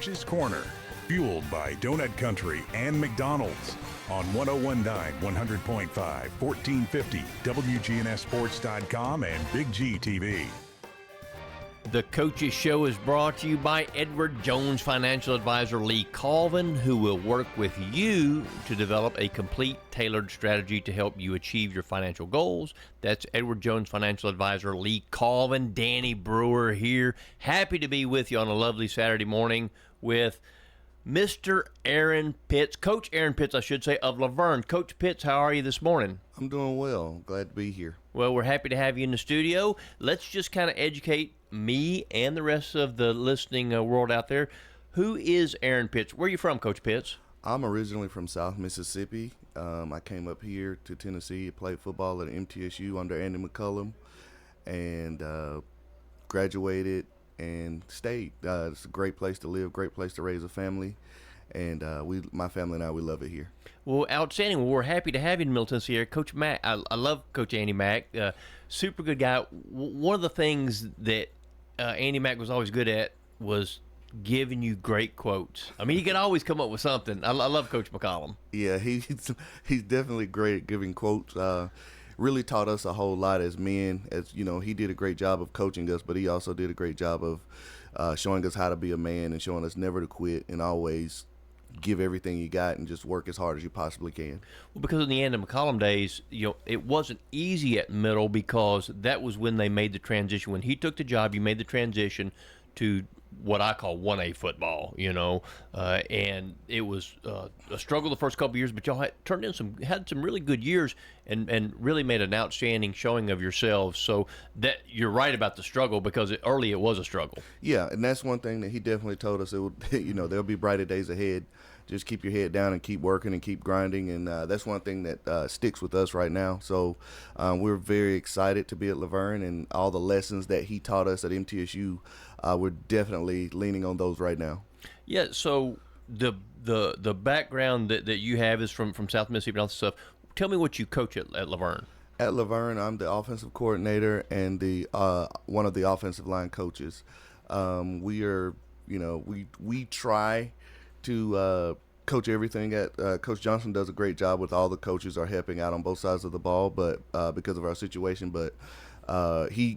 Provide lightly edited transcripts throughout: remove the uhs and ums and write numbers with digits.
Coach's Corner, fueled by Donut Country and McDonald's on 1019, 100.5, 1450, WGNSSports.com, and BigGTV. The Coaches Show is brought to you by Edward Jones Financial Advisor Lee Colvin, who will work with you to develop a complete, tailored strategy to help you achieve your financial goals. That's Edward Jones Financial Advisor Lee Colvin. Danny Brewer here. Happy to be with you on a lovely Saturday morning with Mr. Aaron Pitts, Coach Aaron Pitts, I should say, of La Vergne. Coach Pitts, how are you this morning? I'm doing well. Glad to be here. Well, we're happy to have you in the studio. Let's just kind of educate me and the rest of the listening world out there. Who is Aaron Pitts? Where are you from, Coach Pitts? I'm originally from South Mississippi. I came up here to Tennessee, played football at MTSU under Andy McCullum, and graduated and stayed. It's a great place to live, great place to raise a family, and my family and I, we love it here. Well, outstanding. Well, we're happy to have you in Middle Tennessee here. Coach Mack, I love Coach Andy Mack, super good guy. One of the things that Andy Mack was always good at was giving you great quotes. I mean, he could always come up with something. I love Coach McCollum. Yeah, he's definitely great at giving quotes. Really taught us a whole lot as men. As you know, he did a great job of coaching us, but he also did a great job of showing us how to be a man and showing us never to quit and always give everything you got and just work as hard as you possibly can. Well, because in the Andy McCollum days, it wasn't easy at middle because that was when they made the transition. When he took the job, you made the transition to what I call 1A football, and it was a struggle the first couple of years, but y'all had some really good years and really made an outstanding showing of yourselves. So that you're right about the struggle because early it was a struggle. Yeah, and that's one thing that he definitely told us. It would, there'll be brighter days ahead. Just keep your head down and keep working and keep grinding, and that's one thing that sticks with us right now. So we're very excited to be at La Vergne, and all the lessons that he taught us at MTSU, we're definitely leaning on those right now. Yeah, so the background that you have is from South Mississippi and all this stuff. Tell me what you coach at La Vergne. At La Vergne, I'm the offensive coordinator and the one of the offensive line coaches. We are, we try to coach everything at Coach Johnson does a great job with all the coaches are helping out on both sides of the ball, but because of our situation, but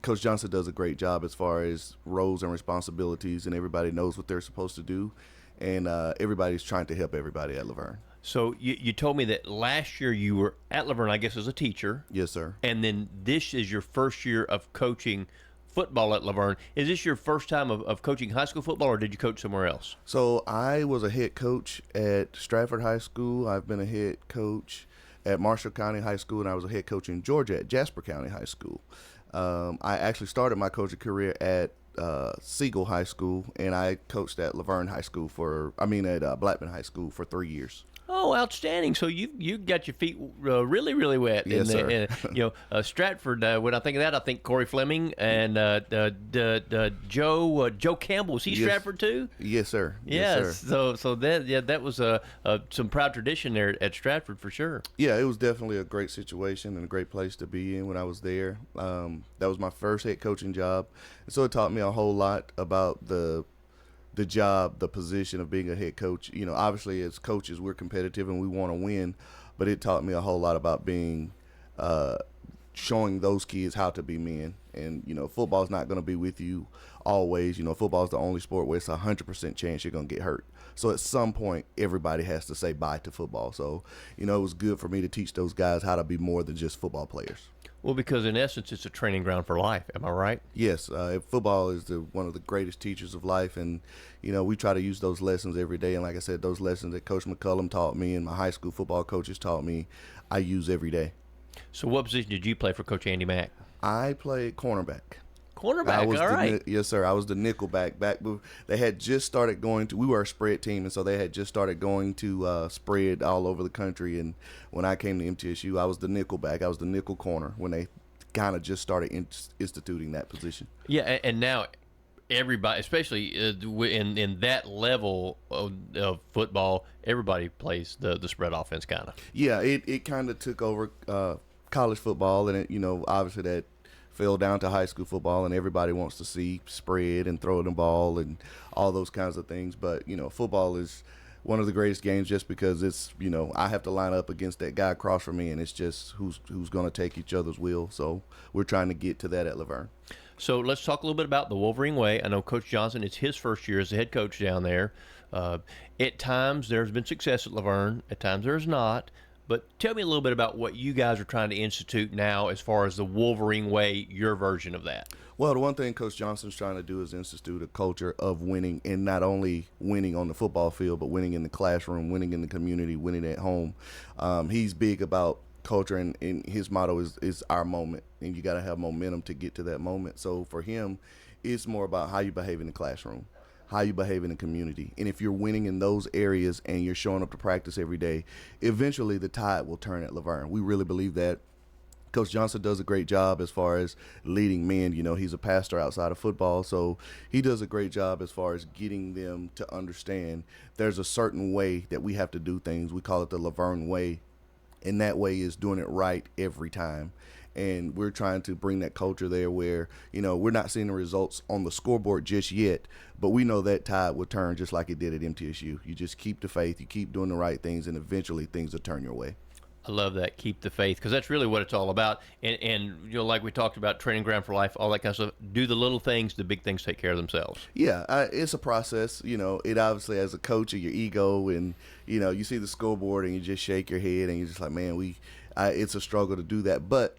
Coach Johnson does a great job as far as roles and responsibilities, and everybody knows what they're supposed to do, and everybody's trying to help everybody at La Vergne. So you told me that last year you were at La Vergne, I guess, as a teacher. Yes, sir. And then this is your first year of coaching football at La Vergne. Is this your first time of coaching high school football, or did you coach somewhere else? So I was a head coach at Stratford High School. I've been a head coach at Marshall County High School, and I was a head coach in Georgia at Jasper County High School. I actually started my coaching career at Siegel High School, and I coached at La Vergne High School at Blackman High School for 3 years. Oh, outstanding! So you got your feet really, really wet. Yes, sir. Stratford. When I think of that, I think Corey Fleming and Joe Campbell. Was he Stratford too? Yes, sir. Yes, sir. So that was some proud tradition there at Stratford for sure. Yeah, it was definitely a great situation and a great place to be in when I was there. That was my first head coaching job, and so it taught me a whole lot about the job, the position of being a head coach. Obviously as coaches, we're competitive and we want to win, but it taught me a whole lot about being, showing those kids how to be men. And, football's not going to be with you always. Football's the only sport where it's 100% chance you're going to get hurt. So at some point, everybody has to say bye to football. So, it was good for me to teach those guys how to be more than just football players. Well, because in essence, it's a training ground for life. Am I right? Yes. Football is one of the greatest teachers of life. And, we try to use those lessons every day. And like I said, those lessons that Coach McCullum taught me and my high school football coaches taught me, I use every day. So what position did you play for Coach Andy Mack? I played cornerback. Cornerback, all right. Yes, sir. I was the nickel back. They had just started we were a spread team, and so they had just started going to spread all over the country. And when I came to MTSU, I was the nickel back. I was the nickel corner when they kind of just started instituting that position. Yeah, and now everybody, especially in that level of football, everybody plays the spread offense kind of. Yeah, it kind of took over college football, and obviously that fell down to high school football, and everybody wants to see spread and throw the ball and all those kinds of things. But, football is one of the greatest games just because it's, I have to line up against that guy across from me, and it's just who's going to take each other's wheel. So we're trying to get to that at Laverne. So let's talk a little bit about the Wolverine way. I know Coach Johnson, it's his first year as the head coach down there. At times there's been success at Laverne, at times there's not. But tell me a little bit about what you guys are trying to institute now as far as the Wolverine way, your version of that. Well, the one thing Coach Johnson's trying to do is institute a culture of winning, and not only winning on the football field, but winning in the classroom, winning in the community, winning at home. He's big about culture, and his motto is our moment, and you got to have momentum to get to that moment. So for him, it's more about how you behave in the classroom, how you behave in the community. And if you're winning in those areas and you're showing up to practice every day, eventually the tide will turn at Laverne. We really believe that. Coach Johnson does a great job as far as leading men. He's a pastor outside of football, so he does a great job as far as getting them to understand there's a certain way that we have to do things. We call it the Laverne way, and that way is doing it right every time. And we're trying to bring that culture there where, we're not seeing the results on the scoreboard just yet, but we know that tide will turn just like it did at MTSU. You just keep the faith, you keep doing the right things, and eventually things will turn your way. I love that. Keep the faith, because that's really what it's all about. And like we talked about, training ground for life, all that kind of stuff. Do the little things, the big things take care of themselves. Yeah, it's a process. It obviously, as a coach, of your ego, and you see the scoreboard and you just shake your head and you're just like, man, it's a struggle to do that. But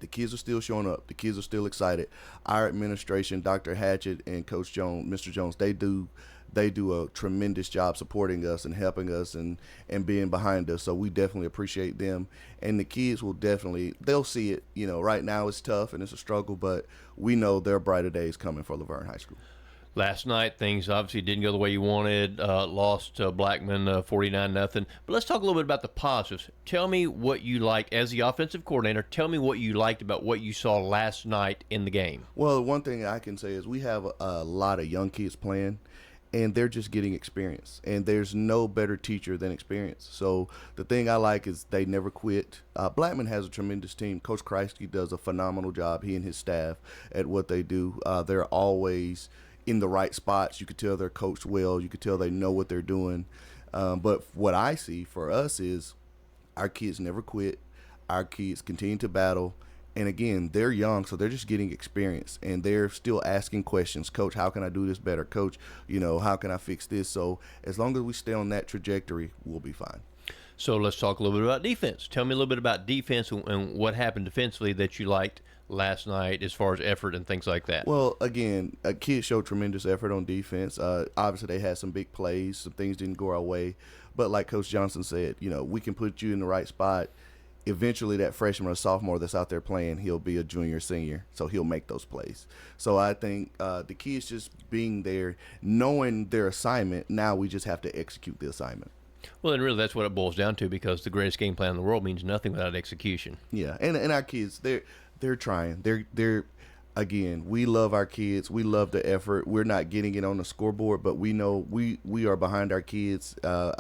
the kids are still showing up. The kids are still excited. Our administration, Dr. Hatchett and Coach Jones, Mr. Jones, they do a tremendous job supporting us and helping us and being behind us. So we definitely appreciate them. And the kids they'll see it. Right now it's tough and it's a struggle, but we know there are brighter days coming for Laverne High School. Last night, things obviously didn't go the way you wanted. Lost to Blackman 49-0. But let's talk a little bit about the positives. Tell me what you liked as the offensive coordinator. Tell me what you liked about what you saw last night in the game. Well, one thing I can say is we have a lot of young kids playing, and they're just getting experience. And there's no better teacher than experience. So the thing I like is they never quit. Blackman has a tremendous team. Coach Kreisky does a phenomenal job, he and his staff, at what they do. They're always in the right spots. You could tell they're coached well. You could tell they know what they're doing. But what I see for us is our kids never quit. Our kids continue to battle. And again, they're young, so they're just getting experience, and they're still asking questions. Coach, how can I do this better? Coach, how can I fix this? So as long as we stay on that trajectory, we'll be fine. So let's talk a little bit about defense. Tell me a little bit about defense and what happened defensively that you liked last night as far as effort and things like that. Well, again, kids showed tremendous effort on defense. Obviously, they had some big plays. Some things didn't go our way. But like Coach Johnson said, we can put you in the right spot. Eventually, that freshman or sophomore that's out there playing, he'll be a junior, senior, so he'll make those plays. So I think the kids just being there, knowing their assignment, now we just have to execute the assignment. Well, and really that's what it boils down to, because the greatest game plan in the world means nothing without execution. Yeah, and our kids, they're trying. They're again, we love our kids. We love the effort. We're not getting it on the scoreboard, but we know we are behind our kids.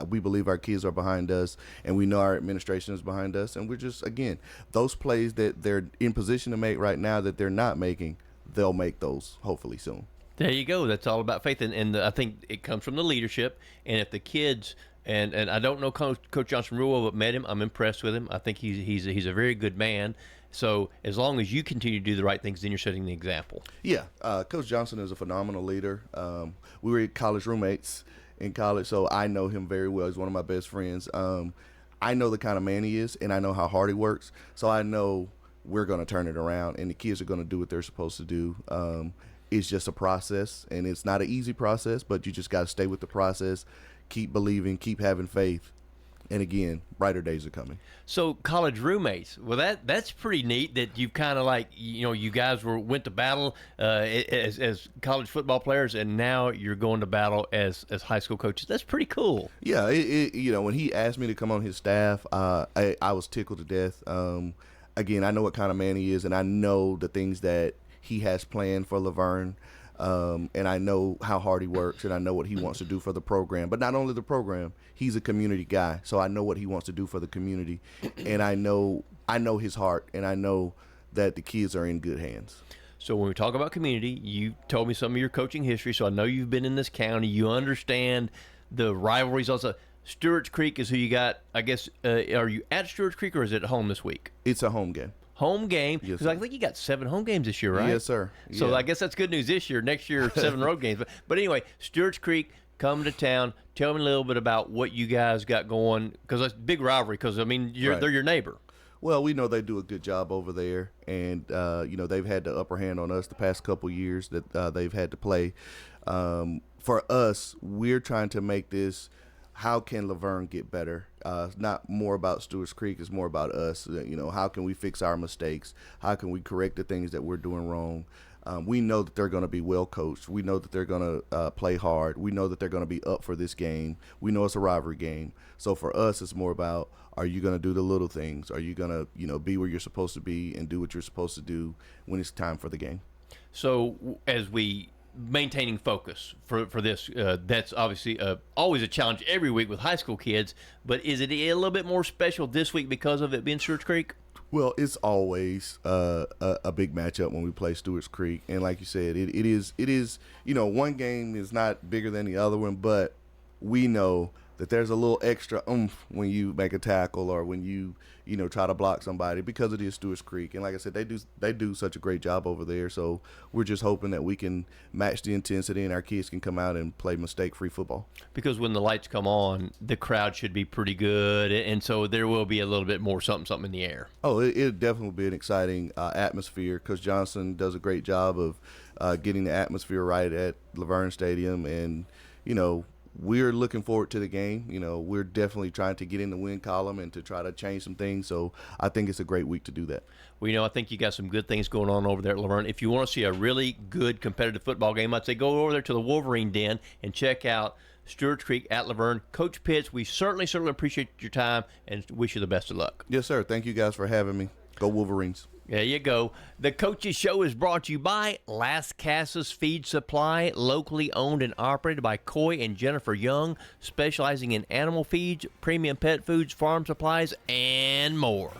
We believe our kids are behind us, and we know our administration is behind us. And we're just, again, those plays that they're in position to make right now that they're not making, they'll make those hopefully soon. There you go. That's all about faith. And I think it comes from the leadership. And if the kids, and I don't know Coach Johnson real well, but met him, I'm impressed with him. I think he's a very good man. So as long as you continue to do the right things, then you're setting the example. Yeah, Coach Johnson is a phenomenal leader. We were college roommates in college, so I know him very well. He's one of my best friends. I know the kind of man he is, and I know how hard he works. So I know we're going to turn it around, and the kids are going to do what they're supposed to do. It's just a process, and it's not an easy process, but you just got to stay with the process, keep believing, keep having faith. And again, brighter days are coming. So college roommates, well, that's pretty neat that you've kind of like, you guys went to battle as college football players, and now you're going to battle as high school coaches. That's pretty cool. Yeah, when he asked me to come on his staff, I was tickled to death. Again, I know what kind of man he is, and I know the things that he has planned for Laverne. And I know how hard he works, and I know what he wants to do for the program. But not only the program, he's a community guy, so I know what he wants to do for the community. And I know his heart, and I know that the kids are in good hands. So when we talk about community, you told me some of your coaching history, so I know you've been in this county. You understand the rivalries. Also, Stewart's Creek is who you got, I guess. Are you at Stewart's Creek or is it at home this week? It's a home game. Home game? Yes, Because I think you got 7 home games this year, right? Yes, sir. So Yeah. I guess that's good news this year. Next year, 7 road games. But anyway, Stewart's Creek, come to town. Tell me a little bit about what you guys got going, because that's a big rivalry, because, I mean, Right. they're your neighbor. Well, we know they do a good job over there, and they've had the upper hand on us the past couple years that they've had to play. For us, we're trying to make this. How can Laverne get better? It's not more about Stewart's Creek. It's more about us. How can we fix our mistakes? How can we correct the things that we're doing wrong? We know that they're going to be well coached. We know that they're going to play hard. We know that they're going to be up for this game. We know it's a rivalry game. So for us, it's more about, are you going to do the little things? Are you going to, be where you're supposed to be and do what you're supposed to do when it's time for the game? So as we maintaining focus for this, that's obviously always a challenge every week with high school kids, but is it a little bit more special this week because of it being Stewart's Creek? Well, it's always a big matchup when we play Stewart's Creek, and like you said, it is. One game is not bigger than the other one, but we know that there's a little extra oomph when you make a tackle or when you try to block somebody, because it is Stewart's Creek. And like I said, they do such a great job over there. So we're just hoping that we can match the intensity and our kids can come out and play mistake-free football. Because when the lights come on, the crowd should be pretty good, and so there will be a little bit more something in the air. Oh, it'll definitely be an exciting atmosphere. Coach Johnson does a great job of getting the atmosphere right at Laverne Stadium, and we're looking forward to the game. We're definitely trying to get in the win column and to try to change some things. So I think it's a great week to do that. Well, I think you got some good things going on over there at Laverne. If you want to see a really good competitive football game, I'd say go over there to the Wolverine Den and check out Stewart's Creek at Laverne. Coach Pitts, we certainly appreciate your time and wish you the best of luck. Yes, sir. Thank you guys for having me. Go Wolverines. There you go. The Coaches Show is brought to you by Las Casas Feed Supply, locally owned and operated by Coy and Jennifer Young, specializing in animal feeds, premium pet foods, farm supplies, and more.